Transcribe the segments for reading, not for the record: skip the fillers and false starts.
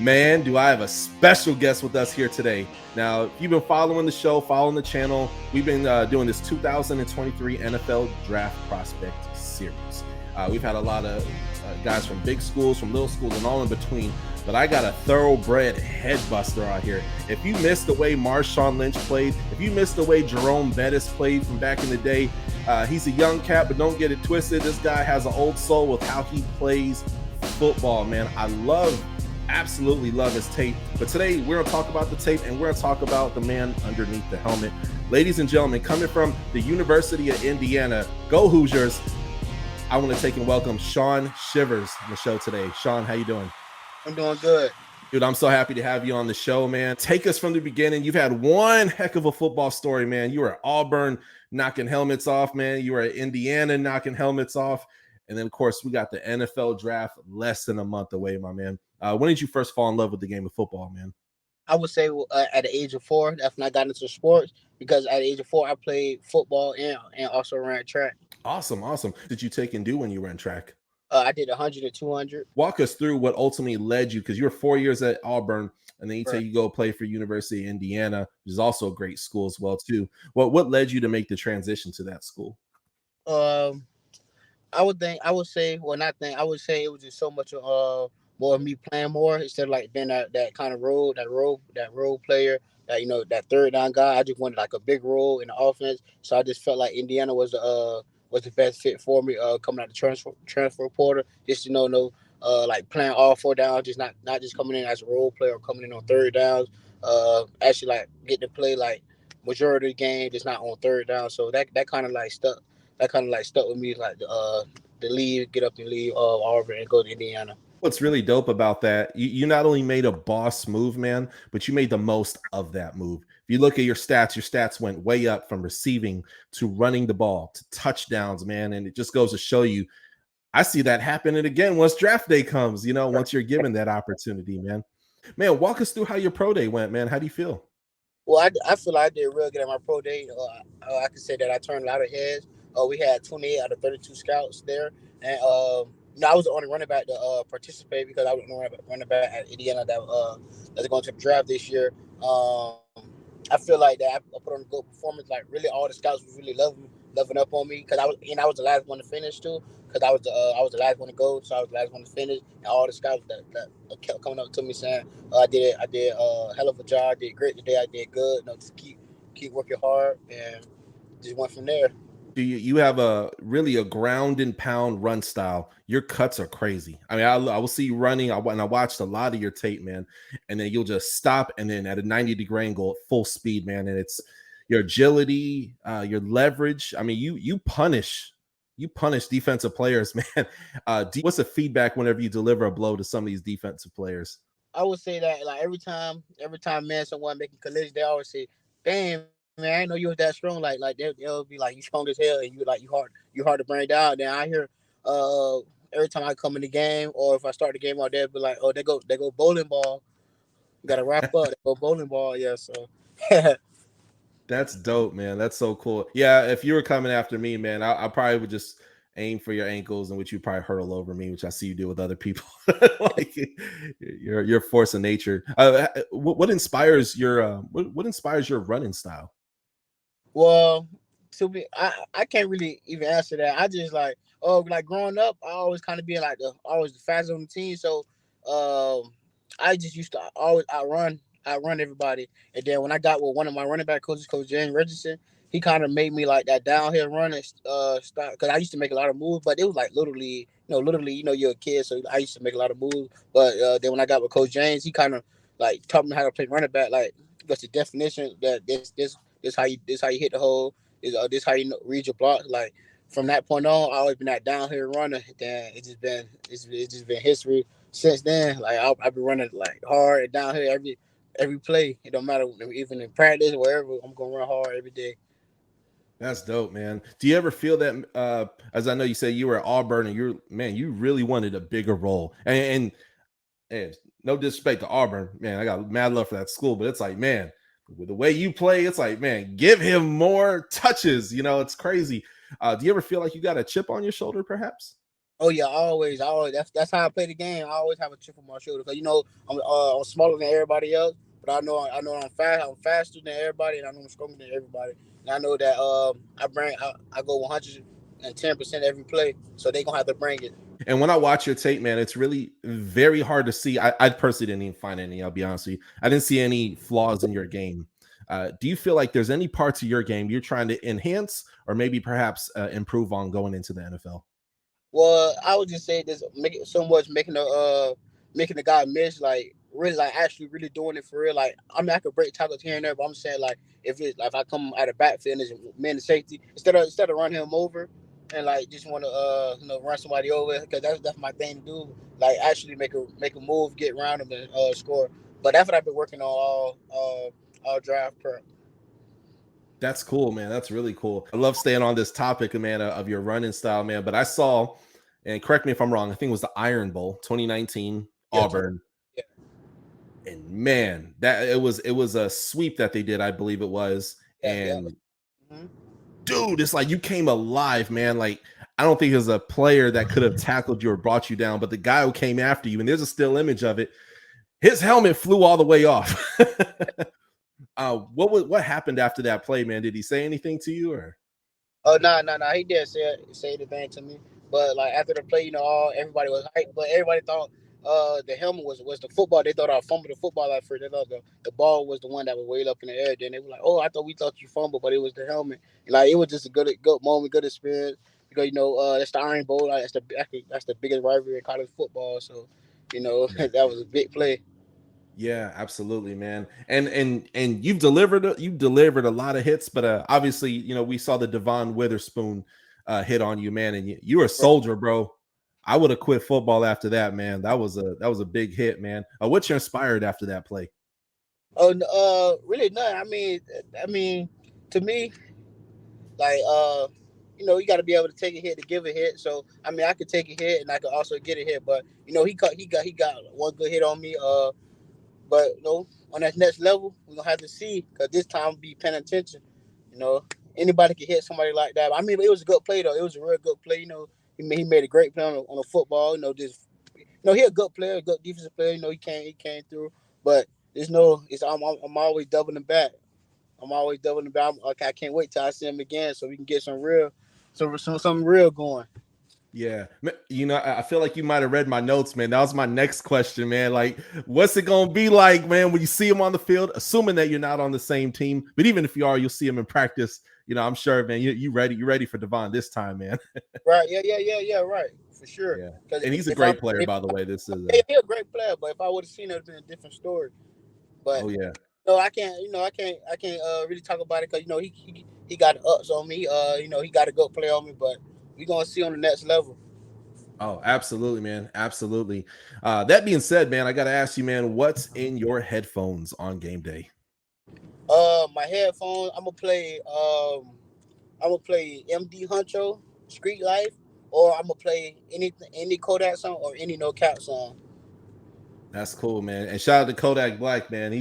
Man, do I have a special guest with us here today. Now, if you've been following the show, following the channel, we've been doing this 2023 NFL Draft Prospect Series. We've had a lot of guys from big schools, from little schools, and all in between. But I got a thoroughbred headbuster out here. If you missed the way Marshawn Lynch played, if you missed the way Jerome Bettis played from back in the day, he's a young cat, but don't get it twisted. This guy has an old soul with how he plays football, man. Absolutely love his tape. But today we're going to talk about the tape, and we're going to talk about the man underneath the helmet. Ladies and gentlemen, coming from the University of Indiana, go Hoosiers. I want to take and welcome Shaun Shivers on the show today. Shaun, how you doing? I'm doing good. Dude, I'm so happy to have you on the show, man. Take us from the beginning. You've had one heck of a football story, man. You were at Auburn knocking helmets off, man. You were at Indiana knocking helmets off. And then, of course, we got the NFL draft less than a month away, my man. When did you first fall in love with the game of football, man? I would say at the age of 4, that's when I got into sports, because at the age of 4, I played football and also ran track. Awesome. Did you take and do when you ran track? I did 100 and 200. Walk us through what ultimately led you, because you were 4 years at Auburn, and then you Right. you go play for University of Indiana, which is also a great school as well, too. What led you to make the transition to that school? I would say it was just so much more of me playing more instead of like being that kind of role player, that third down guy. I just wanted like a big role in the offense, so I just felt like Indiana was the best fit for me coming out the transfer portal, just like playing all 4 downs, just not just coming in as a role player or coming in on third downs. Actually like getting to play like majority of the game, just not on third down. So that kind of like stuck. That kind of like stuck with me, like get up and leave Auburn and go to Indiana. What's really dope about that, you not only made a boss move, man, but you made the most of that move. If you look at your stats went way up from receiving to running the ball to touchdowns, man. And it just goes to show you, I see that happening again once draft day comes, once you're given that opportunity, man. Man, walk us through how your pro day went, man. How do you feel? Well, I feel like I did real good at my pro day. I can say that I turned a lot of heads. We had 28 out of 32 scouts there, and I was the only running back to participate, because I was the only running back at Indiana that's going to the draft this year. I feel like that I put on a good performance. Like really, all the scouts was really loving up on me, because I was the last one to finish too, because I was the last one to go, so I was the last one to finish, and all the scouts that kept coming up to me saying I did a hell of a job, I did great today, I did good. Just keep working hard, and just went from there. You have a ground and pound run style. Your cuts are crazy. I mean, I will see you running. And I watched a lot of your tape, man. And then you'll just stop, and then at a 90-degree angle at full speed, man. And it's your agility, your leverage. I mean, you punish defensive players, man. What's the feedback whenever you deliver a blow to some of these defensive players? I would say that like every time, man, someone making collision, they always say, "Damn, man, I didn't know you was that strong." Like they'll be like, "You strong as hell," and you hard to bring down. Then I hear every time I come in the game, or if I start the game out there, be like, "Oh, they go bowling ball. You gotta wrap up. They go bowling ball." Yeah, so. That's dope, man. That's so cool. Yeah, if you were coming after me, man, I probably would just aim for your ankles, in which you probably hurtle over me, which I see you do with other people. Like your force of nature. What inspires your what inspires your running style? Well, I can't really even answer that. I just like growing up, I always kind of being like always the fastest on the team. So, I just used to always outrun everybody. And then when I got with one of my running back coaches, Coach James Richardson, he kind of made me like that downhill running style, because I used to make a lot of moves, but it was like literally, you're a kid, so I used to make a lot of moves. But then when I got with Coach James, he kind of like taught me how to play running back. Like, what's the definition that this how you hit the hole. This how read your blocks. Like from that point on, I always been that downhill runner. Then it's just been history since then. Like I've been running like hard and downhill every play. It don't matter, even in practice, wherever. I'm gonna run hard every day. That's dope, man. Do you ever feel that, as I know you say you were at Auburn, and you really wanted a bigger role, and no disrespect to Auburn, man, I got mad love for that school, but it's like, man, with the way you play, it's like, man, give him more touches. It's crazy. Do you ever feel like you got a chip on your shoulder, perhaps? Oh yeah, always. That's how I play the game. I always have a chip on my shoulder because I'm smaller than everybody else, but I know I'm fast. I'm faster than everybody, and I know I'm stronger than everybody. And I know that I go 110% every play, so they gonna have to bring it. And when I watch your tape, man, it's really very hard to see. I personally didn't even find any. I'll be honest with you. I didn't see any flaws in your game. Do you feel like there's any parts of your game you're trying to enhance or maybe perhaps improve on going into the NFL? Well, I would just say this make it so much making the guy miss like really like actually really doing it for real. Like I mean I could break tackles here and there, but I'm saying like if I come out of backfield and there's man in safety instead of running him over and like just want to run somebody over because that's my thing to do. Like actually make a move, get around him and score. But that's what I've been working on all draft prep. That's cool, man. That's really cool. I love staying on this topic, man, of your running style, man. But I saw, and correct me if I'm wrong, I think it was the Iron Bowl 2019, Yeah, Auburn. yeah, And man, that it was a sweep that they did, I believe it was. yeah, yeah. And Mhm. dude, it's like you came alive, man. Like I don't think there's a player that could have tackled you or brought you down, but the guy who came after you, and there's a still image of it, his helmet flew all the way off. What happened after that play, man? Did he say anything to you or? Oh no. He did say the thing to me, but like after the play, all everybody was hyped, but everybody thought the helmet was the football. They thought I fumbled the football at first. They thought the ball was the one that was way up in the air. Then they were like, "Oh, we thought you fumbled, but it was the helmet." Like it was just a good moment, good experience because that's the Iron Bowl. Like that's the biggest rivalry in college football. So Yeah. that was a big play. Yeah, absolutely, man. And you've delivered a lot of hits, but obviously, we saw the Devon Witherspoon hit on you, man, and you were a soldier, bro. I would have quit football after that, man. That was a big hit, man. What's you inspired after that play? Oh, really none. I mean, to me, like you got to be able to take a hit to give a hit. So I mean, I could take a hit and I could also get a hit, but he got one good hit on me. But on that next level, we're gonna have to see because this time we'll be paying attention. You know, anybody can hit somebody like that. I mean, it was a good play though. It was a real good play. He made a great play on the football. Just he a good player, a good defensive player. He came through, but there's no. It's I'm always doubling back. I'm always doubling back. Okay, I can't wait till I see him again so we can get something real going. Yeah, I feel like you might have read my notes, man. That was my next question, man. Like, what's it gonna be like, man, when you see him on the field? Assuming that you're not on the same team, but even if you are, you'll see him in practice. I'm sure, man. You ready? You ready for Devon this time, man? Right? Yeah. Right, for sure. Yeah, Because and he's a if I great player, if by the way. This is he a great player, but if I would have seen it, it'd been a different story. But oh yeah. no, I can't. I can't really talk about it because he got ups on me. He got a good play on me, but we gonna see on the next level. Oh, absolutely, man. Absolutely. That being said, man, I got to ask you, man, what's in your headphones on game day? My headphones. I'm gonna play MD Huncho, Street Life, or I'm gonna play any Kodak song or any No Cap song. That's cool, man. And shout out to Kodak Black, man.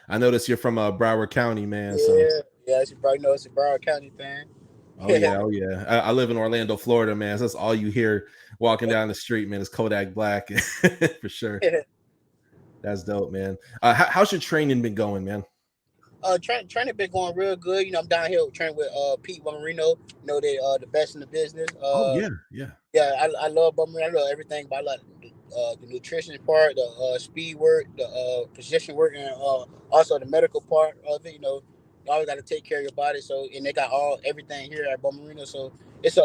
I noticed you're from Broward County, man. So, Yeah. It's a Broward County thing. oh yeah, oh yeah. I live in Orlando, Florida, man. So that's all you hear walking down the street, man. Is Kodak Black for sure. That's dope, man. How's your training been going, man? Training been going real good. I'm down here training with Pete Marino. They the best in the business. Oh yeah, yeah. Yeah, I love Marino. I love everything about like the nutrition part, the speed work, the position work, and also the medical part of it. You always got to take care of your body. So and they got everything here at Marino. So it's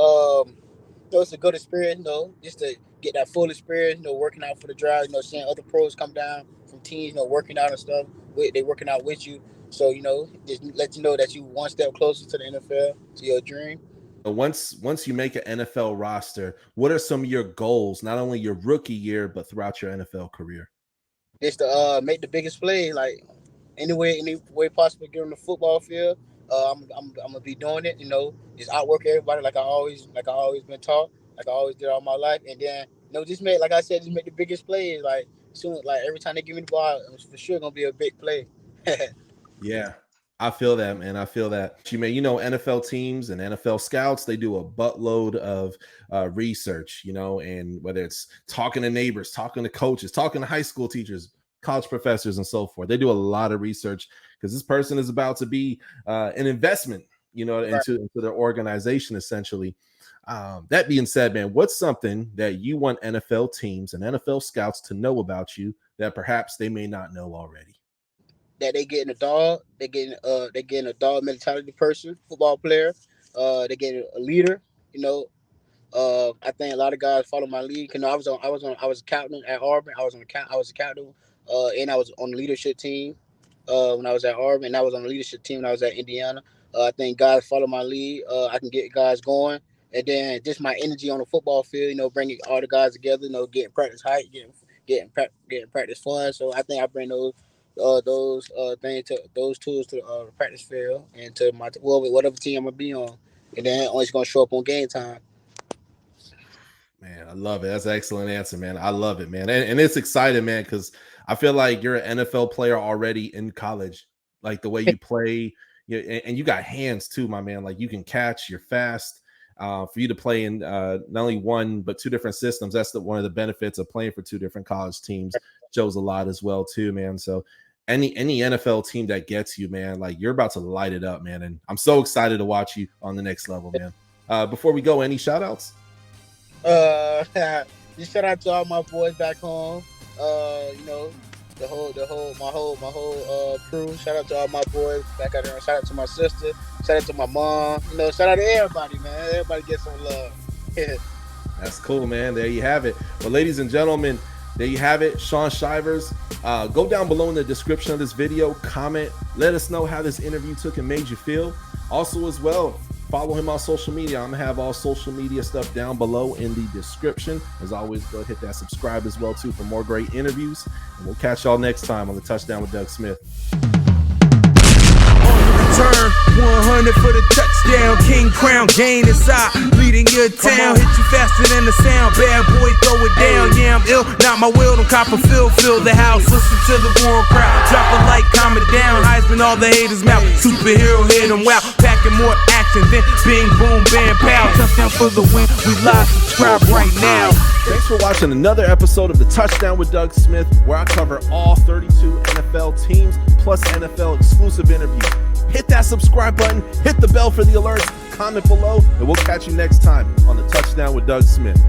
it's a good experience. Just to get that full experience. Working out for the drive. Seeing other pros come down from teams. Working out and stuff. They working out with you. So just let you know that you one step closer to the NFL, to your dream. Once you make an NFL roster, what are some of your goals? Not only your rookie year, but throughout your NFL career. Just to make the biggest play, like any way possible, get on the football field. I'm gonna be doing it. Just outwork everybody like I always been taught, like I always did all my life, and then just make like I said, just make the biggest plays. Like soon, like every time they give me the ball, it's for sure gonna be a big play. Yeah. I feel that, man. I feel that. You know, NFL teams and NFL scouts, they do a buttload of research, you know, and whether it's talking to neighbors, talking to coaches, talking to high school teachers, college professors, and so forth. They do a lot of research because this person is about to be an investment, you know, into their organization, essentially. That being said, man, what's something that you want NFL teams and NFL scouts to know about you that perhaps they may not know already? That they getting a dog, they getting a dog mentality person, football player. They getting a leader. You know, I think a lot of guys follow my lead. You know, I was a captain at Auburn. I was a captain, and I was on the leadership team when I was at Auburn, and I was on the leadership team when I was at Indiana. I think guys follow my lead. I can get guys going, and then just my energy on the football field. You know, bringing all the guys together. You know, getting practice height, getting practice fun. So I think I bring those tools to the practice field and to my whatever team I'm gonna be on, and then I'm just gonna show up on game time. Man, I love it. That's an excellent answer, man. I love it, man. And it's exciting, man, because I feel like you're an NFL player already in college. Like the way you play, and you got hands too, my man. Like you can catch, you're fast. For you to play in not only one but two different systems, that's one of the benefits of playing for two different college teams. Shows a lot as well too, man. So any NFL team that gets you, man, like you're about to light it up, man. And I'm so excited to watch you on the next level, man. Before we go, any shout outs? Just shout out to all my boys back home. You know, my whole crew. Shout out to all my boys back out there. Shout out to my sister. Shout out to my mom. You know, shout out to everybody, man. Everybody get some love. That's cool, man. There you have it. Well, ladies and gentlemen, there you have it. Shaun Shivers. Go down below in the description of this video. Comment. Let us know how this interview took and made you feel. Also, as well, follow him on social media. I'm going to have all social media stuff down below in the description. As always, go hit that subscribe as well, too, for more great interviews. And we'll catch y'all next time on the Touchdown with Doug Smith. Turn 100 for the touchdown, king crown, gain inside, leading your town, hit you faster than the sound, bad boy, throw it down, yeah, I'm ill, not my will, don't Copperfield, fill the house, listen to the roaring crowd, drop a light, calm it down, Heisman, all the haters mouth, superhero hit them wow, packing more action than bing, boom, bam, pow, touchdown for the win, we live, subscribe right now. Thanks for watching another episode of the Touchdown with Doug Smith, where I cover all 32 NFL teams, plus NFL exclusive interviews. Hit that subscribe button, hit the bell for the alerts, comment below, and we'll catch you next time on the Touchdown with Doug Smith.